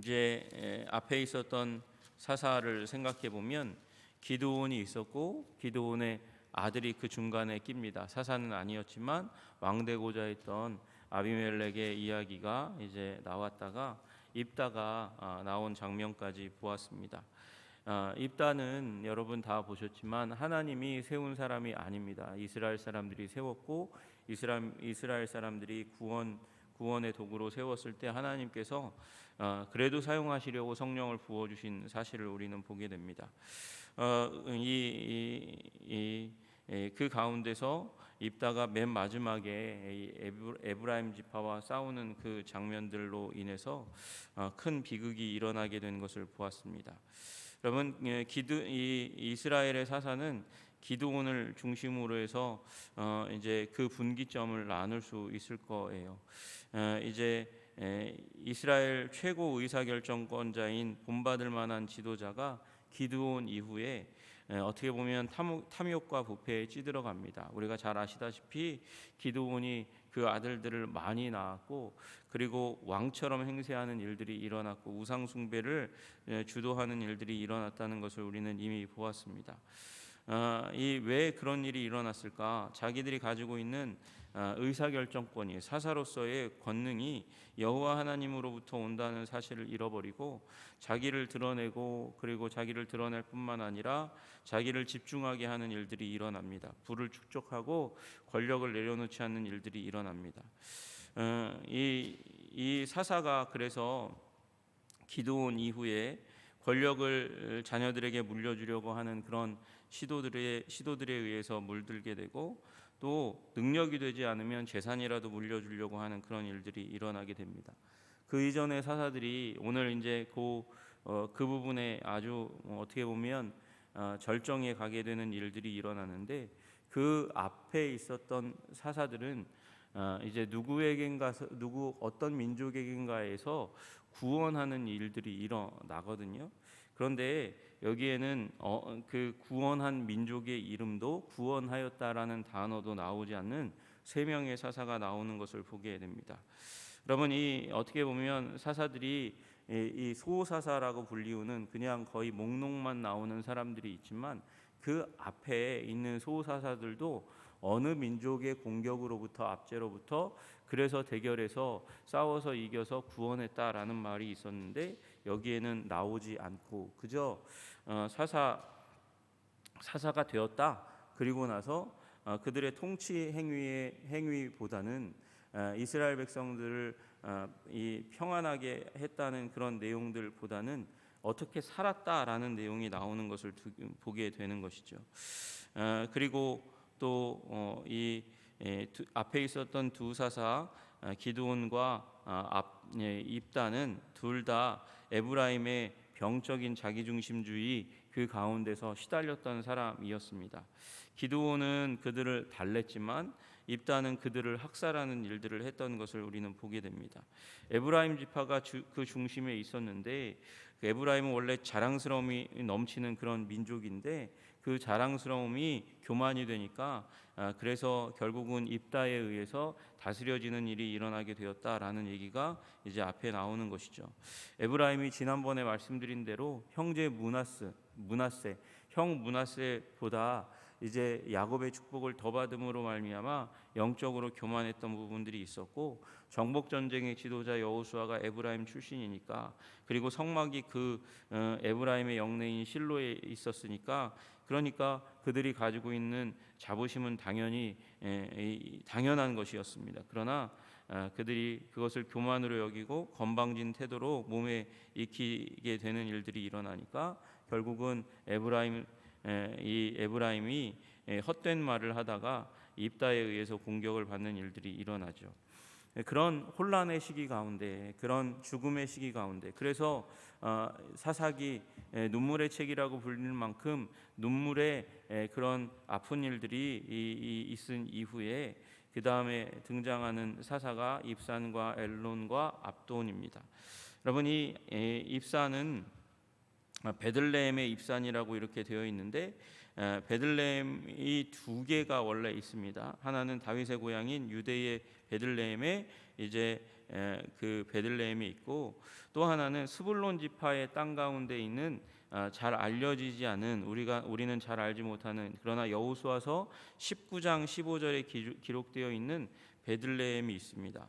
이제 앞에 있었던 사사를 생각해 보면 기드온이 있었고 기드온의 아들이 그 중간에 낍니다. 사사는 아니었지만 왕되고자 했던 아비멜렉의 이야기가 이제 나왔다가 입다가 나온 장면까지 보았습니다. 입다는 여러분 다 보셨지만 하나님이 세운 사람이 아닙니다. 이스라엘 사람들이 세웠고 이스라엘 사람들이 구원의 도구로 세웠을 때 하나님께서 그래도 사용하시려고 성령을 부어 주신 사실을 우리는 보게 됩니다. 그 가운데서 입다가 맨 마지막에 에브라임 지파와 싸우는 그 장면들로 인해서 큰 비극이 일어나게 된 것을 보았습니다. 여러분, 이스라엘의 사사는 기드온을 중심으로 해서 이제 그 분기점을 나눌 수 있을 거예요. 이제 이스라엘 최고 의사결정권자인 본받을 만한 지도자가 기드온 이후에 어떻게 보면 탐욕과 부패에 찌들어갑니다. 우리가 잘 아시다시피 기드온이 그 아들들을 많이 낳았고 그리고 왕처럼 행세하는 일들이 일어났고 우상 숭배를 주도하는 일들이 일어났다는 것을 우리는 이미 보았습니다. 왜 그런 일이 일어났을까? 자기들이 가지고 있는 의사결정권이 사사로서의 권능이 여호와 하나님으로부터 온다는 사실을 잃어버리고 자기를 드러내고 그리고 자기를 드러낼 뿐만 아니라 자기를 집중하게 하는 일들이 일어납니다. 부를 축적하고 권력을 내려놓지 않는 일들이 일어납니다. 이 사사가 그래서 기드온 이후에 권력을 자녀들에게 물려주려고 하는 그런 시도들에 의해서 물들게 되고 또 능력이 되지 않으면 재산이라도 물려주려고 하는 그런 일들이 일어나게 됩니다. 그 이전의 사사들이 오늘 이제 그 부분에 아주 어떻게 보면 절정에 가게 되는 일들이 일어나는데 그 앞에 있었던 사사들은 이제 어떤 민족에겐가에서 구원하는 일들이 일어나거든요. 그런데 여기에는 그 구원한 민족의 이름도 구원하였다라는 단어도 나오지 않는 세 명의 사사가 나오는 것을 보게 됩니다. 여러분, 어떻게 보면 사사들이 이 소사사라고 불리우는 그냥 거의 목록만 나오는 사람들이 있지만 그 앞에 있는 소사사들도 어느 민족의 공격으로부터 압제로부터 그래서 대결해서 싸워서 이겨서 구원했다라는 말이 있었는데 여기에는 나오지 않고 그저 사사가 되었다. 그리고 나서 그들의 통치 행위보다는 이스라엘 백성들을 평안하게 했다는 그런 내용들보다는 어떻게 살았다라는 내용이 나오는 것을 보게 되는 것이죠. 그리고 또 앞에 있었던 두 사사 기드온과 입다는 둘 다 에브라임의 병적인 자기중심주의 그 가운데서 시달렸던 사람이었습니다. 기드온은 그들을 달랬지만 입다는 그들을 학살하는 일들을 했던 것을 우리는 보게 됩니다. 에브라임 지파가 그 중심에 있었는데 에브라임은 원래 자랑스러움이 넘치는 그런 민족인데 그 자랑스러움이 교만이 되니까 그래서 결국은 입다에 의해서 다스려지는 일이 일어나게 되었다라는 얘기가 이제 앞에 나오는 것이죠. 에브라임이 지난번에 말씀드린 대로 형제 므낫세 형 므낫세보다 이제 야곱의 축복을 더 받음으로 말미암아 영적으로 교만했던 부분들이 있었고 정복 전쟁의 지도자 여호수아가 에브라임 출신이니까 그리고 성막이 그 에브라임의 영내인 실로에 있었으니까 그러니까 그들이 가지고 있는 자부심은 당연한 것이었습니다. 그러나 그들이 그것을 교만으로 여기고 건방진 태도로 몸에 익히게 되는 일들이 일어나니까 결국은 에브라임이 헛된 말을 하다가 입다에 의해서 공격을 받는 일들이 일어나죠. 그런 혼란의 시기 가운데 그런 죽음의 시기 가운데 그래서 사사기 눈물의 책이라고 불릴 만큼 눈물의 그런 아픈 일들이 있은 이후에 그 다음에 등장하는 사사가 입산과 엘론과 압돈입니다. 여러분 이 입산은 베들레헴의 입산이라고 이렇게 되어 있는데 베들레헴이 두 개가 원래 있습니다. 하나는 다윗의 고향인 유대의 베들레헴에 이제 그 베들레헴에 있고, 또 하나는 스불론 지파의 땅 가운데 있는 잘 알려지지 않은, 우리는 잘 알지 못하는, 그러나 여호수아서 19장 15절에 기록되어 있는 베들레헴이 있습니다.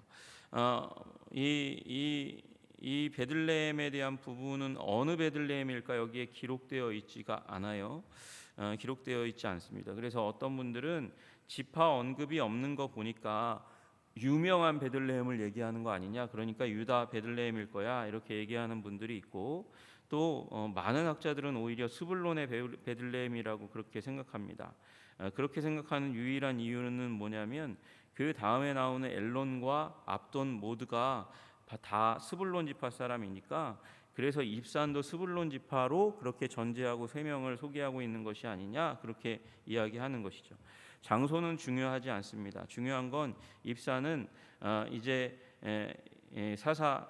이 베들레헴에 대한 부분은 어느 베들레헴일까 여기에 기록되어 있지가 않아요. 기록되어 있지 않습니다. 그래서 어떤 분들은 지파 언급이 없는 거 보니까 유명한 베들레헴을 얘기하는 거 아니냐, 그러니까 유다 베들레헴일 거야, 이렇게 얘기하는 분들이 있고, 또 많은 학자들은 오히려 스불론의 베들레헴이라고 그렇게 생각합니다. 그렇게 생각하는 유일한 이유는 뭐냐면 그 다음에 나오는 엘론과 압돈 모두가 다 스불론 지파 사람이니까, 그래서 입산도 스불론 지파로 그렇게 전제하고 세 명을 소개하고 있는 것이 아니냐, 그렇게 이야기하는 것이죠. 장소는 중요하지 않습니다. 중요한 건 입산은 이제 사사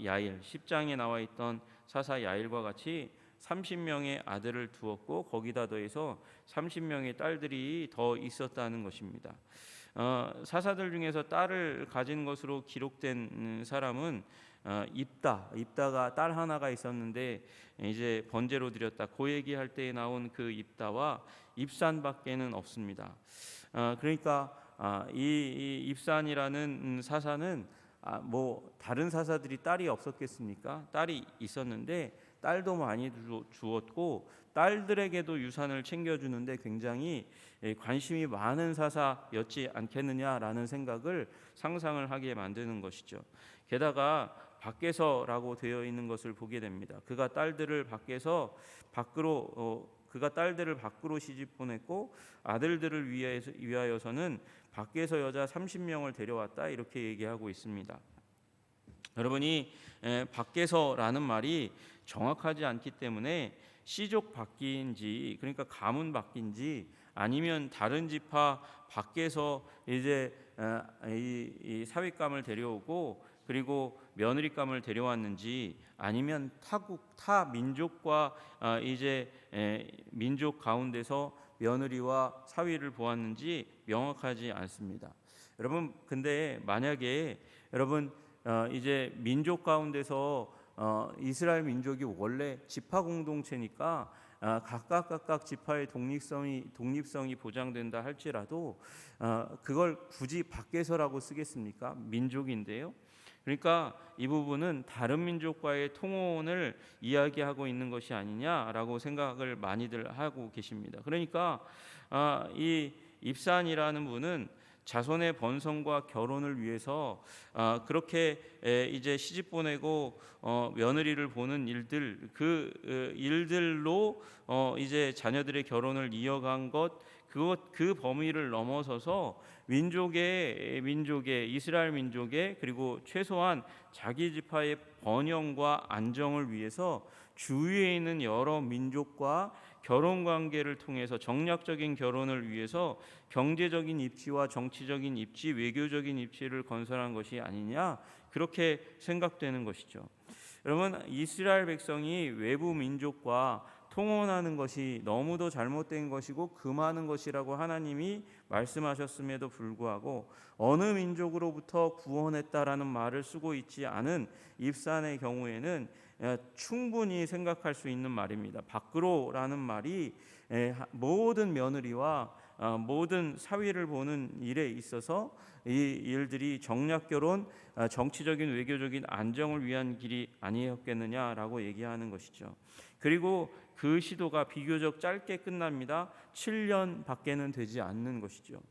야일 10장에 나와 있던 사사 야일과 같이 30명의 아들을 두었고 거기다 더해서 30명의 딸들이 더 있었다는 것입니다. 사사들 중에서 딸을 가진 것으로 기록된 사람은 입다가 딸 하나가 있었는데 이제 번제로 드렸다, 그 얘기할 때에 나온 그 입다와 입산밖에는 없습니다. 그러니까 이 입산이라는 사사는 뭐 다른 사사들이 딸이 없었겠습니까? 딸이 있었는데 딸도 많이 주었고 딸들에게도 유산을 챙겨주는데 굉장히 관심이 많은 사사였지 않겠느냐라는 생각을 상상을 하게 만드는 것이죠. 게다가 밖에서라고 되어 있는 것을 보게 됩니다. 그가 딸들을 밖으로 시집 보냈고 아들들을 위하여서는 밖에서 여자 30명을 데려왔다, 이렇게 얘기하고 있습니다. 여러분이 밖에서라는 말이 정확하지 않기 때문에 시족 밖인지, 그러니까 가문 밖인지, 아니면 다른 지파 밖에서 이제 이 사윗감을 데려오고 그리고 며느리감을 데려왔는지, 아니면 타 민족과 이제 민족 가운데서 며느리와 사위를 보았는지 명확하지 않습니다. 여러분, 근데 만약에 여러분 이제 민족 가운데서 이스라엘 민족이 원래 지파 공동체니까 각각 지파의 독립성이 보장된다 할지라도 그걸 굳이 밖에서라고 쓰겠습니까? 민족인데요. 그러니까 이 부분은 다른 민족과의 통혼을 이야기하고 있는 것이 아니냐라고 생각을 많이들 하고 계십니다. 그러니까 이 입산이라는 분은 자손의 번성과 결혼을 위해서 그렇게 이제 시집 보내고 며느리를 보는 일들, 그 일들로 이제 자녀들의 결혼을 이어간 그 범위를 넘어서서 민족의 이스라엘 민족의, 그리고 최소한 자기 지파의 번영과 안정을 위해서 주위에 있는 여러 민족과 결혼 관계를 통해서 정략적인 결혼을 위해서 경제적인 입지와 정치적인 입지, 외교적인 입지를 건설한 것이 아니냐, 그렇게 생각되는 것이죠. 여러분, 이스라엘 백성이 외부 민족과 통혼하는 것이 너무도 잘못된 것이고 금하는 것이라고 하나님이 말씀하셨음에도 불구하고 어느 민족으로부터 구원했다라는 말을 쓰고 있지 않은 입산의 경우에는 충분히 생각할 수 있는 말입니다. 밖으로라는 말이 모든 며느리와 모든 사위를 보는 일에 있어서 이 일들이 정략결혼, 정치적인 외교적인 안정을 위한 길이 아니었겠느냐라고 얘기하는 것이죠. 그리고 그 시도가 비교적 짧게 끝납니다. 7년밖에는 되지 않는 것이죠.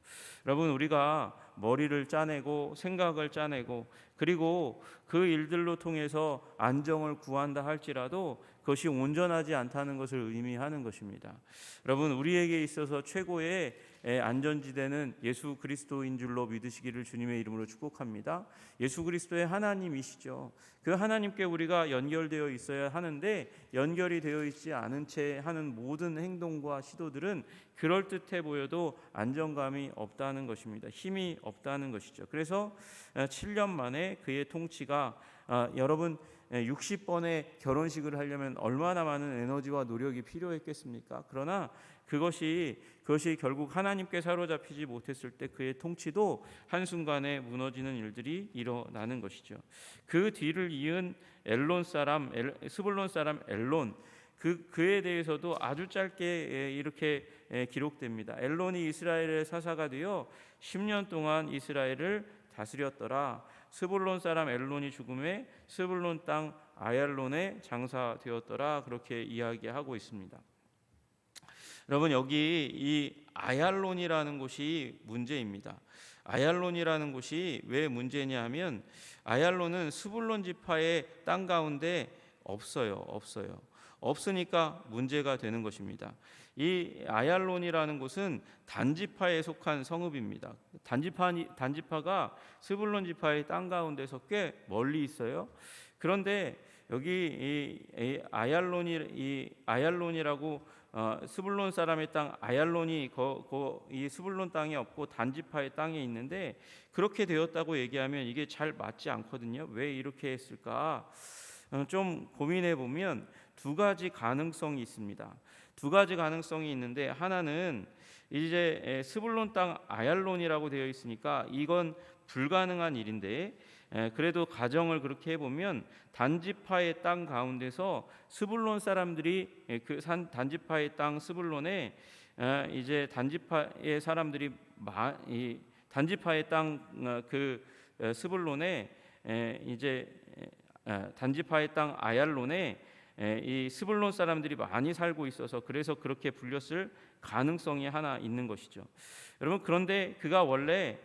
여러분, 우리가 머리를 짜내고 생각을 짜내고 그리고 그 일들로 통해서 안정을 구한다 할지라도 그것이 온전하지 않다는 것을 의미하는 것입니다. 여러분, 우리에게 있어서 최고의 안전지대는 예수 그리스도인 줄로 믿으시기를 주님의 이름으로 축복합니다. 예수 그리스도의 하나님이시죠. 그 하나님께 우리가 연결되어 있어야 하는데 연결이 되어 있지 않은 채 하는 모든 행동과 시도들은 그럴듯해 보여도 안정감이 없다는 것입니다. 힘이 없다는 것이죠. 그래서 7년 만에 그의 통치가 여러분 60번의 결혼식을 하려면 얼마나 많은 에너지와 노력이 필요했겠습니까? 그러나 그것이 결국 하나님께 사로잡히지 못했을 때 그의 통치도 한순간에 무너지는 일들이 일어나는 것이죠. 그 뒤를 이은 스불론 사람 엘론, 그에 대해서도 아주 짧게 이렇게 기록됩니다. 엘론이 이스라엘의 사사가 되어 10년 동안 이스라엘을 다스렸더라. 스불론 사람 엘론이 죽음에 스불론 땅 아얄론에 장사되었더라. 그렇게 이야기하고 있습니다. 여러분, 여기 이 아얄론이라는 곳이 문제입니다. 아얄론이라는 곳이 왜 문제냐 하면 아얄론은 스불론 지파의 땅 가운데 없어요. 없으니까 문제가 되는 것입니다. 이 아얄론이라는 곳은 단지파에 속한 성읍입니다. 단지파가 스불론 지파의 땅 가운데서 꽤 멀리 있어요. 그런데 여기 이 아얄론이라고 스불론 사람의 땅 아얄론이 이 스불론 땅이 없고 단지파의 땅에 있는데 그렇게 되었다고 얘기하면 이게 잘 맞지 않거든요. 왜 이렇게 했을까? 좀 고민해 보면 두 가지 가능성이 있습니다. 두 가지 가능성이 있는데, 하나는 이제 스불론 땅 아얄론이라고 되어 있으니까 이건 불가능한 일인데, 그래도 가정을 그렇게 해보면 단지파의 땅 가운데서 스불론 사람들이 단지파의 땅 스불론에 이제 단지파의 사람들이 단지파의 땅 스불론에 이제 단지파의 땅 아얄론에 이 스불론 사람들이 많이 살고 있어서 그래서 그렇게 불렸을 가능성이 하나 있는 것이죠. 여러분, 그런데 그가 원래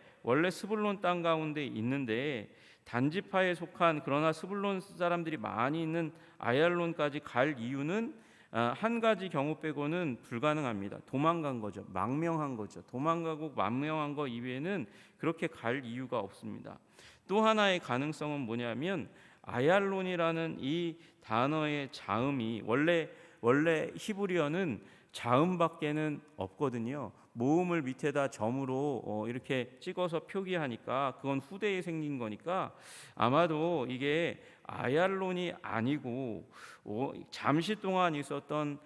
스불론 땅 가운데 있는데 단지파에 속한 그러나 스불론 사람들이 많이 있는 아얄론까지 갈 이유는 한 가지 경우 빼고는 불가능합니다. 도망간 거죠. 망명한 거죠. 도망가고 망명한 거 이외에는 그렇게 갈 이유가 없습니다. 또 하나의 가능성은 뭐냐면 아얄론이라는 이 단어의 자음이 원래 히브리어는 자음밖에는 없거든요. 모음을 밑에다 점으로 이렇게 찍어서 표기하니까 그건 후대에 생긴 거니까 아마도 이게 아얄론이 아니고 잠시 동안 있었던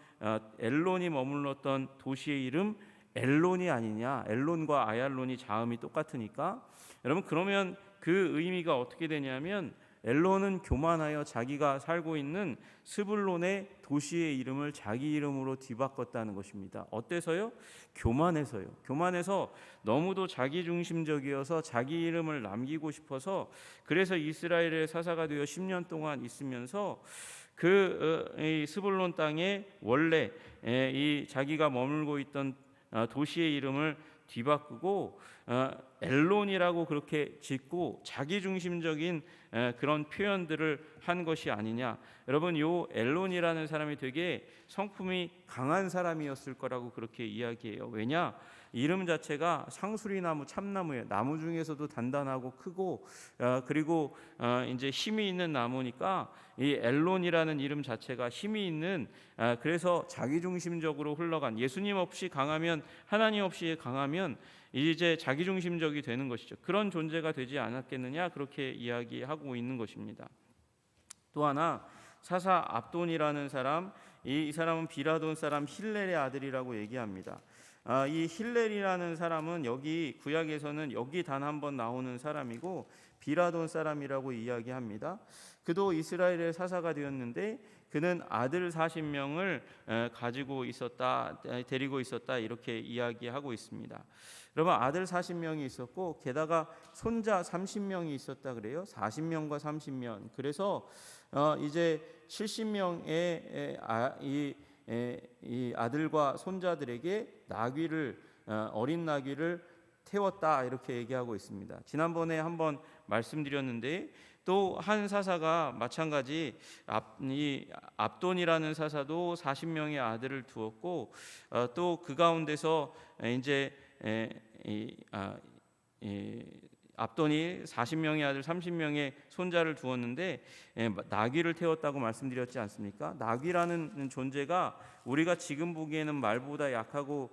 엘론이 머물렀던 도시의 이름 엘론이 아니냐. 엘론과 아얄론이 자음이 똑같으니까. 여러분, 그러면 그 의미가 어떻게 되냐면 엘론은 교만하여 자기가 살고 있는 스불론의 도시의 이름을 자기 이름으로 뒤바꿨다는 것입니다. 어때서요? 교만해서요. 교만해서 너무도 자기중심적이어서 자기 이름을 남기고 싶어서, 그래서 이스라엘의 사사가 되어 10년 동안 있으면서 이 스불론 땅에 원래 이 자기가 머물고 있던 도시의 이름을 뒤바꾸고 엘론이라고 그렇게 짓고 자기중심적인 그런 표현들을 한 것이 아니냐. 여러분, 요 엘론이라는 사람이 되게 성품이 강한 사람이었을 거라고 그렇게 이야기해요. 왜냐? 이름 자체가 상수리나무, 참나무예요. 나무 중에서도 단단하고 크고 그리고 이제 힘이 있는 나무니까 이 엘론이라는 이름 자체가 힘이 있는, 그래서 자기중심적으로 흘러간, 예수님 없이 강하면, 하나님 없이 강하면 이제 자기중심적이 되는 것이죠. 그런 존재가 되지 않았겠느냐, 그렇게 이야기하고 있는 것입니다. 또 하나, 사사 압돈이라는 사람, 이 사람은 비라돈 사람 힐렐의 아들이라고 얘기합니다. 이 힐렐이라는 사람은 여기 구약에서는 여기 단 한 번 나오는 사람이고 비라돈 사람이라고 이야기합니다. 그도 이스라엘의 사사가 되었는데 그는 아들 40명을 데리고 있었다 이렇게 이야기하고 있습니다. 여러분, 아들 40명이 있었고 게다가 손자 30명이 있었다 그래요. 40명과 30명. 그래서 이제 70명의 이 아들과 손자들에게 어린 나귀를 태웠다 이렇게 얘기하고 있습니다. 지난번에 한번 말씀드렸는데 또 한 사사가 마찬가지 이 압돈이라는 사사도 40명의 아들을 두었고 또 그 가운데서 이제 압돈이 40명의 아들 30명의 손자를 두었는데 나귀를 태웠다고 말씀드렸지 않습니까? 나귀라는 존재가 우리가 지금 보기에는 말보다 약하고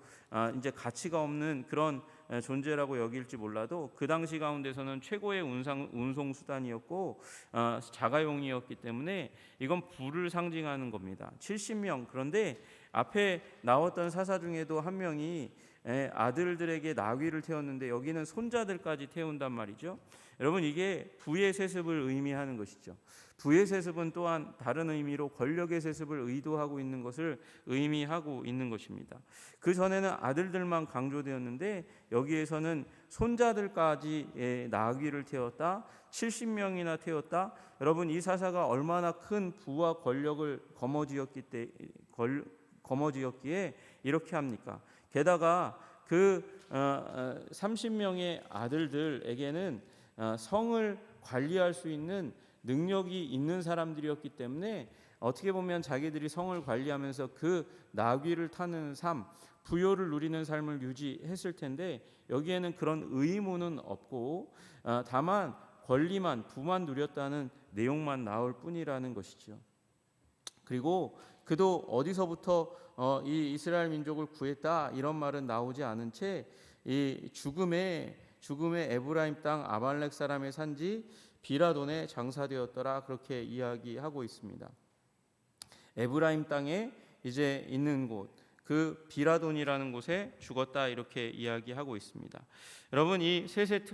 이제 가치가 없는 그런 존재라고 여길지 몰라도 그 당시 가운데서는 최고의 운송 수단이었고 자가용이었기 때문에 이건 부를 상징하는 겁니다. 70명. 그런데 앞에 나왔던 사사 중에도 한 명이 아들들에게 나귀를 태웠는데 여기는 손자들까지 태운단 말이죠. 여러분, 이게 부의 세습을 의미하는 것이죠. 부의 세습은 또한 다른 의미로 권력의 세습을 의도하고 있는 것을 의미하고 있는 것입니다. 그 전에는 아들들만 강조되었는데 여기에서는 손자들까지 나귀를 태웠다, 70명이나 태웠다. 여러분, 이 사사가 얼마나 큰 부와 권력을 거머쥐었기에 이렇게 합니까? 게다가 그 30명의 아들들에게는 성을 관리할 수 있는 능력이 있는 사람들이었기 때문에 어떻게 보면 자기들이 성을 관리하면서 그 나귀를 타는 삶, 부요를 누리는 삶을 유지했을 텐데 여기에는 그런 의무는 없고 다만 권리만, 부만 누렸다는 내용만 나올 뿐이라는 것이죠. 그리고 그도 어디서부터 이 이스라엘 민족을 구했다 이런 말은 나오지 않은 채 이 죽음의 에브라임 땅 아말렉 사람의 산지 비라돈에 장사되었더라 그렇게 이야기하고 있습니다. 에브라임 땅에 이제 있는 곳, 그 비라돈이라는 곳에 죽었다 이렇게 이야기하고 있습니다. 여러분, 이 셋의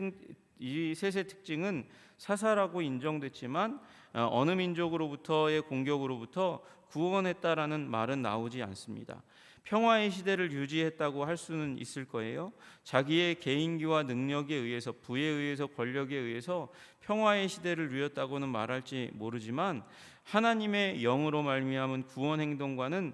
특징은 사사라고 인정됐지만 어느 민족으로부터의 공격으로부터 구원했다라는 말은 나오지 않습니다. 평화의 시대를 유지했다고 할 수는 있을 거예요. 자기의 개인기와 능력에 의해서, 부에 의해서, 권력에 의해서 평화의 시대를 누렸다고는 말할지 모르지만 하나님의 영으로 말미암은 구원 행동과는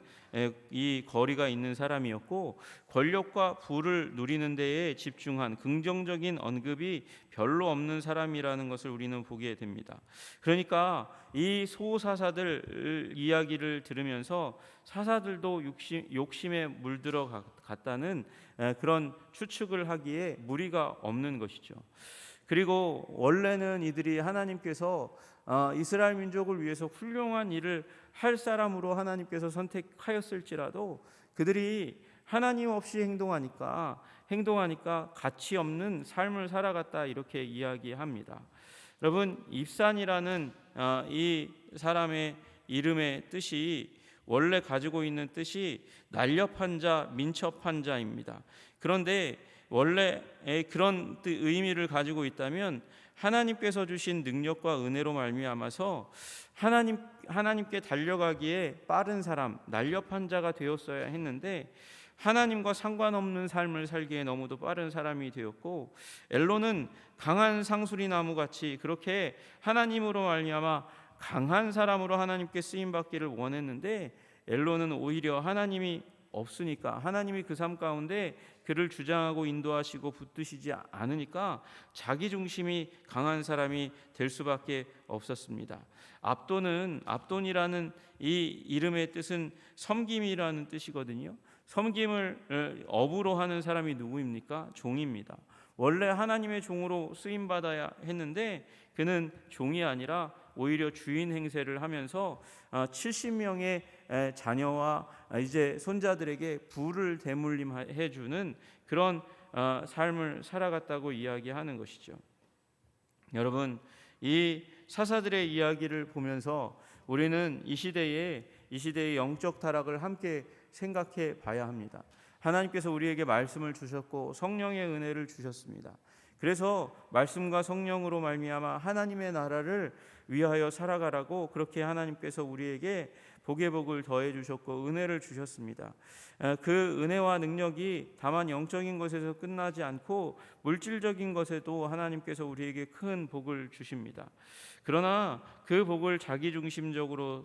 이 거리가 있는 사람이었고 권력과 부를 누리는 데에 집중한 긍정적인 언급이 별로 없는 사람이라는 것을 우리는 보게 됩니다. 그러니까 이 소사사들 이야기를 들으면서 사사들도 욕심에 물들어 갔다는 그런 추측을 하기에 무리가 없는 것이죠. 그리고 원래는 이들이 하나님께서 이스라엘 민족을 위해서 훌륭한 일을 할 사람으로 하나님께서 선택하였을지라도 그들이 하나님 없이 행동하니까 가치 없는 삶을 살아갔다 이렇게 이야기합니다. 여러분, 입산이라는 이 사람의 이름의 뜻이 원래 가지고 있는 뜻이 날렵한 자, 민첩한 자입니다. 그런데 원래 그런 의미를 가지고 있다면 하나님께서 주신 능력과 은혜로 말미암아서 하나님께 달려가기에 빠른 사람, 날렵한 자가 되었어야 했는데 하나님과 상관없는 삶을 살기에 너무도 빠른 사람이 되었고 엘로는 강한 상수리 나무 같이 그렇게 하나님으로 말미암아 강한 사람으로 하나님께 쓰임 받기를 원했는데 엘로는 오히려 하나님이 없으니까 하나님이 그 삶 가운데 그를 주장하고 인도하시고 붙드시지 않으니까 자기 중심이 강한 사람이 될 수밖에 없었습니다. 압돈이라는 이 이름의 뜻은 섬김이라는 뜻이거든요. 섬김을 업으로 하는 사람이 누구입니까? 종입니다. 원래 하나님의 종으로 쓰임 받아야 했는데 그는 종이 아니라 오히려 주인 행세를 하면서 70명의 자녀와 이제 손자들에게 부를 대물림해 주는 그런 삶을 살아갔다고 이야기하는 것이죠. 여러분, 이 사사들의 이야기를 보면서 우리는 이 시대의 영적 타락을 함께 생각해 봐야 합니다. 하나님께서 우리에게 말씀을 주셨고 성령의 은혜를 주셨습니다. 그래서 말씀과 성령으로 말미암아 하나님의 나라를 위하여 살아가라고 그렇게 하나님께서 우리에게 복의 복을 더해 주셨고 은혜를 주셨습니다. 그 은혜와 능력이 다만 영적인 것에서 끝나지 않고 물질적인 것에도 하나님께서 우리에게 큰 복을 주십니다. 그러나 그 복을 자기 중심적으로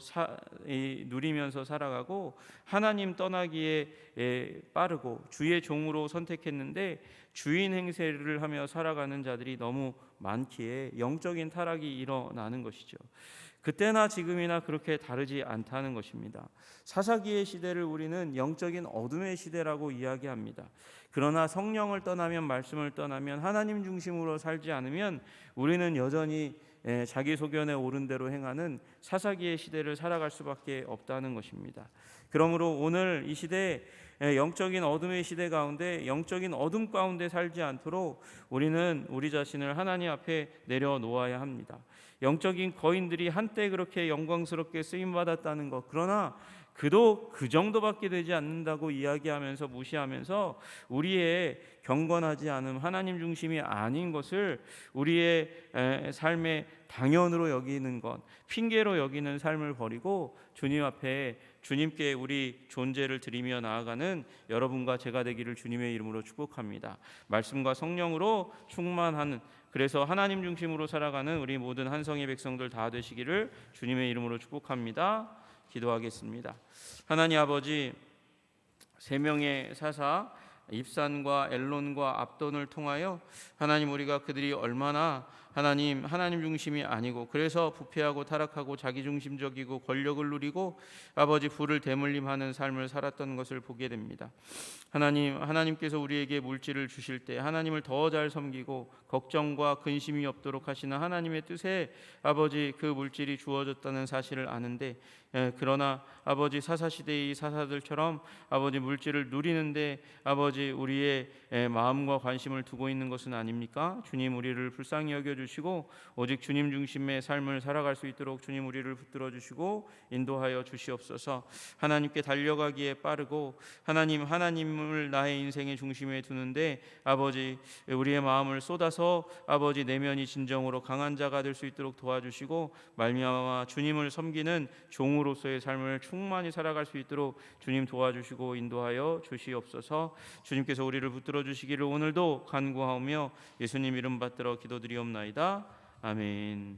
누리면서 살아가고 하나님 떠나기에 빠르고 주의 종으로 선택했는데 주인 행세를 하며 살아가는 자들이 너무 많기에 영적인 타락이 일어나는 것이죠. 그때나 지금이나 그렇게 다르지 않다는 것입니다. 사사기의 시대를 우리는 영적인 어둠의 시대라고 이야기합니다. 그러나 성령을 떠나면, 말씀을 떠나면, 하나님 중심으로 살지 않으면 우리는 여전히 자기 소견에 옳은 대로 행하는 사사기의 시대를 살아갈 수밖에 없다는 것입니다. 그러므로 오늘 이 시대에 영적인 어둠의 시대 가운데 영적인 어둠 가운데 살지 않도록 우리는 우리 자신을 하나님 앞에 내려놓아야 합니다. 영적인 거인들이 한때 그렇게 영광스럽게 쓰임 받았다는 것, 그러나 그도 그 정도밖에 되지 않는다고 이야기하면서 무시하면서 우리의 경건하지 않음, 하나님 중심이 아닌 것을 우리의 삶의 당연으로 여기는 것, 핑계로 여기는 삶을 버리고 주님 앞에 주님께 우리 존재를 드리며 나아가는 여러분과 제가 되기를 주님의 이름으로 축복합니다. 말씀과 성령으로 충만하는, 그래서 하나님 중심으로 살아가는 우리 모든 한성의 백성들 다 되시기를 주님의 이름으로 축복합니다. 기도하겠습니다. 하나님 아버지, 세 명의 사사 입산과 엘론과 압돈을 통하여 하나님, 우리가 그들이 얼마나 하나님 중심이 아니고 그래서 부패하고 타락하고 자기중심적이고 권력을 누리고 아버지 부를 대물림하는 삶을 살았던 것을 보게 됩니다. 하나님께서 우리에게 물질을 주실 때 하나님을 더 잘 섬기고 걱정과 근심이 없도록 하시는 하나님의 뜻에 아버지 그 물질이 주어졌다는 사실을 아는데, 그러나 아버지 사사시대의 사사들처럼 아버지 물질을 누리는데 아버지 우리의 마음과 관심을 두고 있는 것은 아닙니까? 주님, 우리를 불쌍히 여겨주시고 오직 주님 중심의 삶을 살아갈 수 있도록 주님 우리를 붙들어 주시고 인도하여 주시옵소서. 하나님께 달려가기에 빠르고 하나님을 나의 인생의 중심에 두는데 아버지 우리의 마음을 쏟아서 아버지 내면이 진정으로 강한 자가 될 수 있도록 도와주시고 말미암아 주님을 섬기는 종으로서의 삶을 충만히 살아갈 수 있도록 주님 도와주시고 인도하여 주시옵소서. 주님께서 우리를 붙들어 주시기를 오늘도 간구하오며 예수님 이름 받들어 기도드리옵나이다. 아멘.